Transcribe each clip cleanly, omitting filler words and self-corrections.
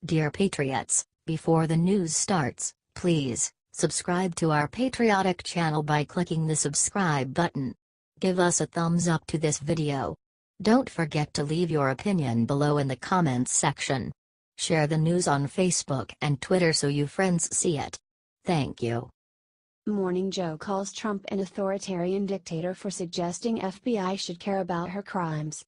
Dear Patriots, before the news starts, please subscribe to our patriotic channel by clicking the subscribe button. Give us a thumbs up to this video. Don't forget to leave your opinion below in the comments section. Share the news on Facebook and Twitter so you friends see it. Thank you. Morning Joe calls Trump an authoritarian dictator for suggesting FBI should care about her crimes.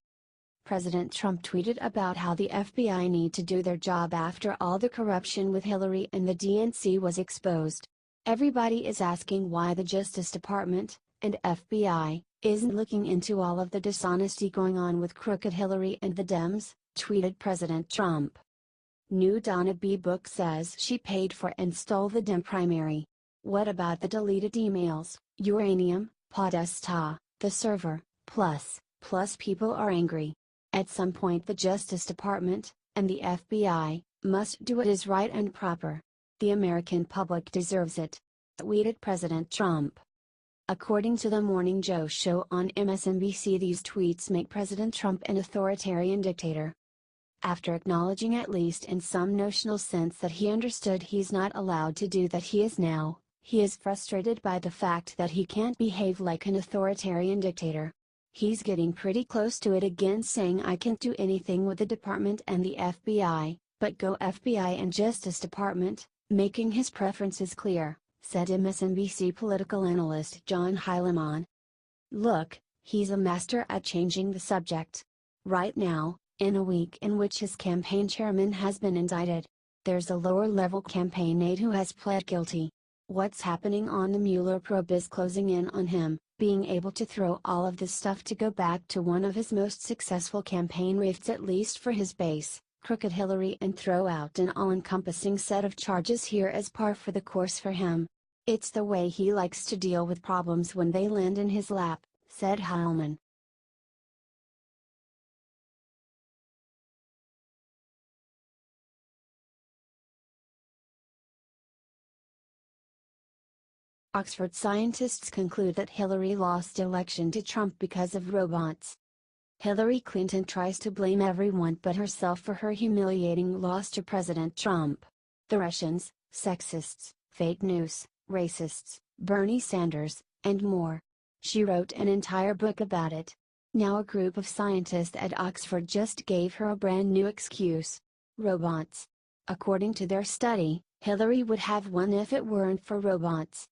President Trump tweeted about how the FBI need to do their job after all the corruption with Hillary and the DNC was exposed. Everybody is asking why the Justice Department, and FBI, isn't looking into all of the dishonesty going on with Crooked Hillary and the Dems, tweeted President Trump. New Donna B. book says she paid for and stole the Dem primary. What about the deleted emails, uranium, Podesta, the server, plus people are angry. At some point the Justice Department, and the FBI, must do what is right and proper. The American public deserves it. Tweeted President Trump. According to the Morning Joe show on MSNBC, these tweets make President Trump an authoritarian dictator. After acknowledging at least in some notional sense that he understood he's not allowed to do that he is frustrated by the fact that he can't behave like an authoritarian dictator. He's getting pretty close to it again, saying I can't do anything with the department and the FBI, but go FBI and Justice Department, making his preferences clear, said MSNBC political analyst John Heilemann. Look, he's a master at changing the subject. Right now, in a week in which his campaign chairman has been indicted, there's a lower-level campaign aide who has pled guilty. What's happening on the Mueller probe is closing in on him, being able to throw all of this stuff to go back to one of his most successful campaign rifts, at least for his base, Crooked Hillary, and throw out an all-encompassing set of charges here as par for the course for him. It's the way he likes to deal with problems when they land in his lap, said Heilemann. Oxford scientists conclude that Hillary lost election to Trump because of robots. Hillary Clinton tries to blame everyone but herself for her humiliating loss to President Trump. The Russians, sexists, fake news, racists, Bernie Sanders, and more. She wrote an entire book about it. Now a group of scientists at Oxford just gave her a brand new excuse. Robots. According to their study, Hillary would have won if it weren't for robots.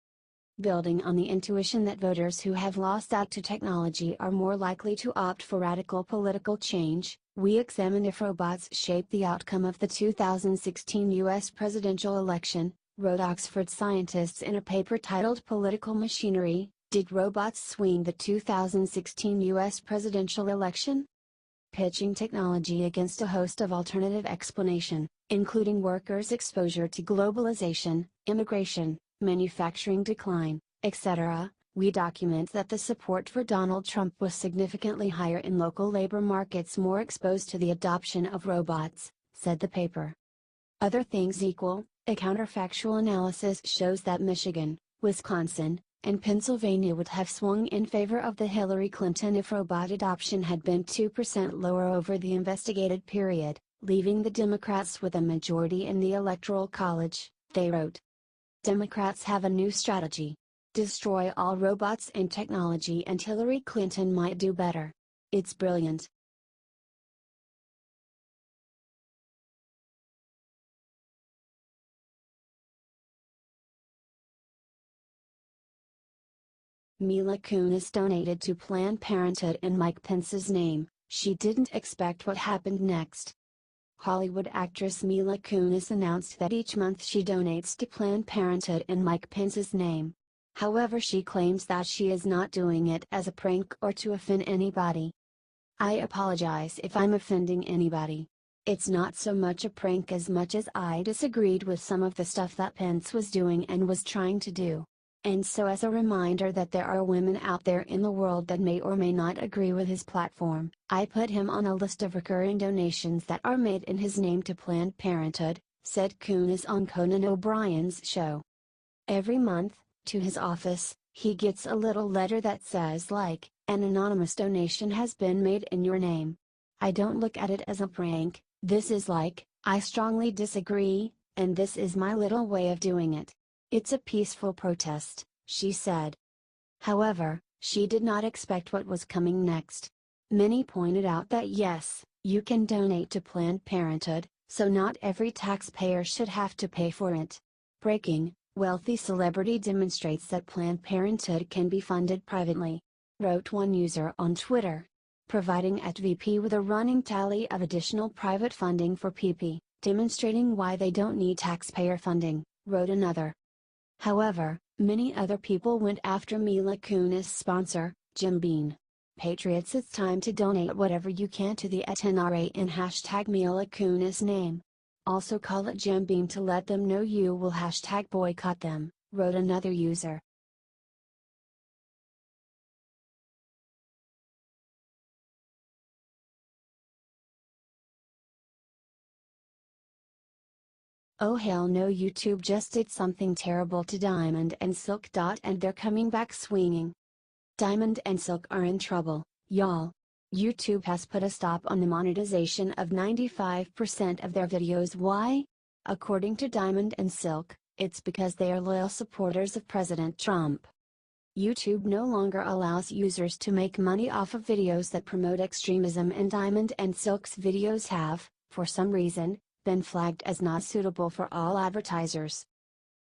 Building on the intuition that voters who have lost out to technology are more likely to opt for radical political change, we examine if robots shaped the outcome of the 2016 U.S. presidential election, wrote Oxford scientists in a paper titled Political Machinery. Did robots swing the 2016 U.S. presidential election? Pitching technology against a host of alternative explanation, including workers' exposure to globalization, immigration, manufacturing decline, etc., we document that the support for Donald Trump was significantly higher in local labor markets more exposed to the adoption of robots, said the paper. Other things equal, a counterfactual analysis shows that Michigan, Wisconsin, and Pennsylvania would have swung in favor of the Hillary Clinton if robot adoption had been 2% lower over the investigated period, leaving the Democrats with a majority in the Electoral College, they wrote. Democrats have a new strategy. Destroy all robots and technology and Hillary Clinton might do better. It's brilliant. Mila Kunis donated to Planned Parenthood in Mike Pence's name. She didn't expect what happened next. Hollywood actress Mila Kunis announced that each month she donates to Planned Parenthood in Mike Pence's name. However, she claims that she is not doing it as a prank or to offend anybody. I apologize if I'm offending anybody. It's not so much a prank as much as I disagreed with some of the stuff that Pence was doing and was trying to do. And so, as a reminder that there are women out there in the world that may or may not agree with his platform, I put him on a list of recurring donations that are made in his name to Planned Parenthood, said Kunis on Conan O'Brien's show. Every month, to his office, he gets a little letter that says like, an anonymous donation has been made in your name. I don't look at it as a prank, this is like, "I strongly disagree, and this is my little way of doing it. It's a peaceful protest," she said. However, she did not expect what was coming next. Many pointed out that yes, you can donate to Planned Parenthood, so not every taxpayer should have to pay for it. Breaking: wealthy celebrity demonstrates that Planned Parenthood can be funded privately, wrote one user on Twitter. Providing at VP with a running tally of additional private funding for PP, demonstrating why they don't need taxpayer funding, wrote another. However, many other people went after Mila Kunis' sponsor, Jim Beam. "Patriots, it's time to donate whatever you can to the NRA in #Mila Kunis name. Also call it Jim Beam to let them know you will #boycott them," wrote another user. Oh hell no, YouTube just did something terrible to Diamond and Silk. And they're coming back swinging. Diamond and Silk are in trouble, y'all. YouTube has put a stop on the monetization of 95% of their videos. Why? According to Diamond and Silk, it's because they are loyal supporters of President Trump. YouTube no longer allows users to make money off of videos that promote extremism, and Diamond and Silk's videos have, for some reason, been flagged as not suitable for all advertisers.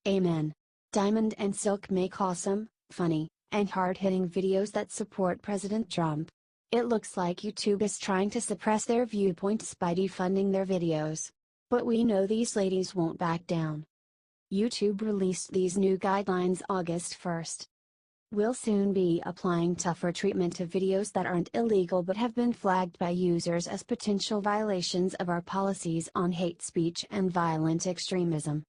Amen. Diamond and Silk make awesome, funny, and hard-hitting videos that support President Trump. It looks like YouTube is trying to suppress their viewpoints by defunding their videos. But we know these ladies won't back down. YouTube released these new guidelines August 1st. We'll soon be applying tougher treatment to videos that aren't illegal but have been flagged by users as potential violations of our policies on hate speech and violent extremism.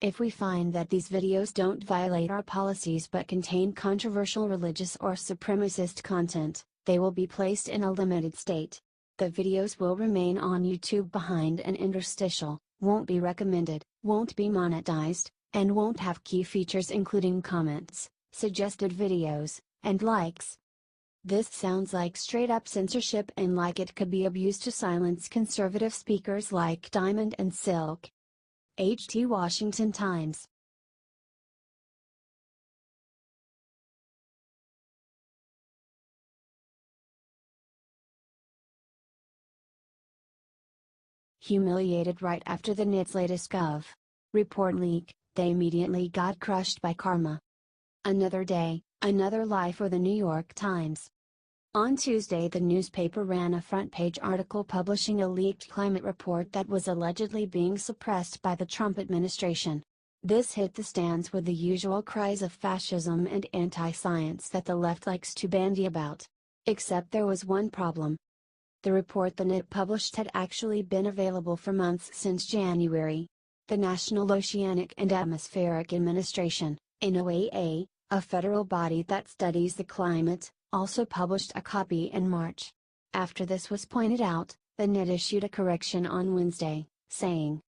If we find that these videos don't violate our policies but contain controversial religious or supremacist content, they will be placed in a limited state. The videos will remain on YouTube behind an interstitial, won't be recommended, won't be monetized, and won't have key features including comments, suggested videos, and likes. This sounds like straight up censorship, and like it could be abused to silence conservative speakers like Diamond and Silk. Washington Times. Humiliated right after the NIT's latest gov. report leak, they immediately got crushed by karma. Another day, another lie for the New York Times. On Tuesday, the newspaper ran a front-page article publishing a leaked climate report that was allegedly being suppressed by the Trump administration. This hit the stands with the usual cries of fascism and anti-science that the left likes to bandy about. Except there was one problem. The report the NIT published had actually been available for months since January. The National Oceanic and Atmospheric Administration, NOAA, a federal body that studies the climate, also published a copy in March. After this was pointed out, the NIT issued a correction on Wednesday, saying,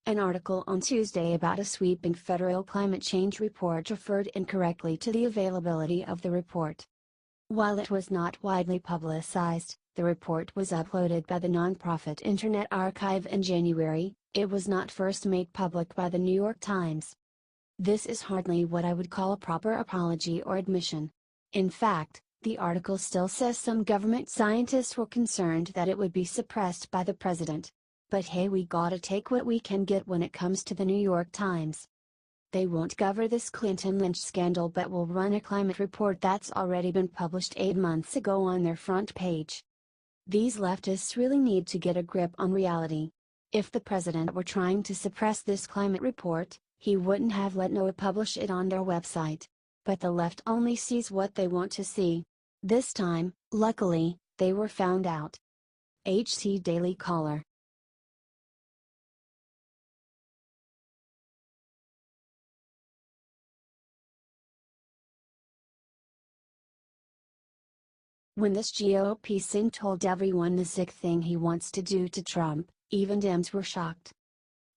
an article on Tuesday about a sweeping federal climate change report referred incorrectly to the availability of the report. While it was not widely publicized, the report was uploaded by the nonprofit Internet Archive in January. It was not first made public by the New York Times. This is hardly what I would call a proper apology or admission. In fact, the article still says some government scientists were concerned that it would be suppressed by the president. But hey, we gotta take what we can get when it comes to the New York Times. They won't cover this Clinton lynch scandal but will run a climate report that's already been published 8 months ago on their front page. These leftists really need to get a grip on reality. If the president were trying to suppress this climate report, he wouldn't have let NOAA publish it on their website. But the left only sees what they want to see. This time, luckily, they were found out. HT Daily Caller. When this GOP sin told everyone the sick thing he wants to do to Trump, even Dems were shocked.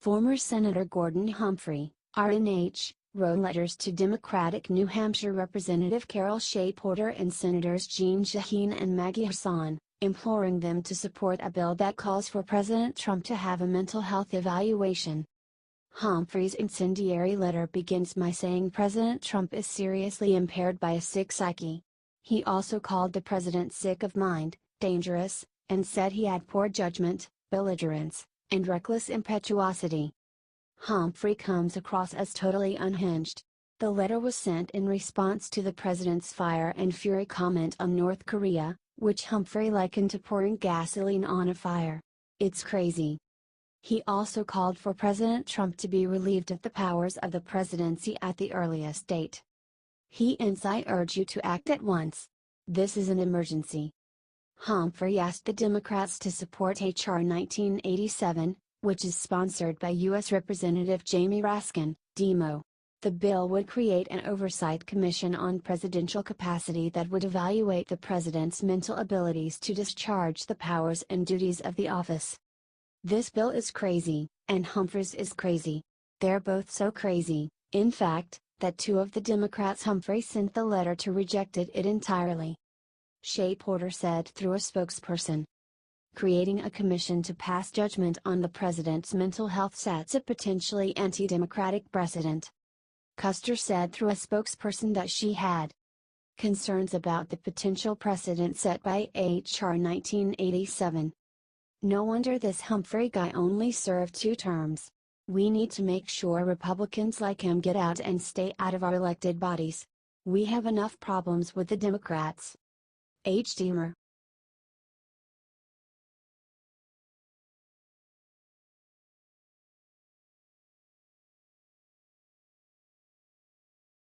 Former Senator Gordon Humphrey, RNH, wrote letters to Democratic New Hampshire Representative Carol Shea Porter and Senators Jeanne Shaheen and Maggie Hassan, imploring them to support a bill that calls for President Trump to have a mental health evaluation. Humphrey's incendiary letter begins by saying President Trump is seriously impaired by a sick psyche. He also called the president sick of mind, dangerous, and said he had poor judgment, belligerence, and reckless impetuosity. Humphrey comes across as totally unhinged. The letter was sent in response to the president's fire and fury comment on North Korea, which Humphrey likened to pouring gasoline on a fire. "It's crazy." He also called for President Trump to be relieved of the powers of the presidency at the earliest date. He ends, "I urge you to act at once. This is an emergency." Humphrey asked the Democrats to support H.R. 1987, which is sponsored by U.S. Representative Jamie Raskin, Demo. The bill would create an oversight commission on presidential capacity that would evaluate the president's mental abilities to discharge the powers and duties of the office. This bill is crazy, and Humphrey's is crazy. They're both so crazy, in fact, that two of the Democrats Humphrey sent the letter to rejected it entirely. Shea Porter said through a spokesperson. Creating a commission to pass judgment on the president's mental health sets a potentially anti-democratic precedent. Custer said through a spokesperson that she had concerns about the potential precedent set by H.R. 1987. "No wonder this Humphrey guy only served 2 terms. We need to make sure Republicans like him get out and stay out of our elected bodies. We have enough problems with the Democrats." H. Deemer,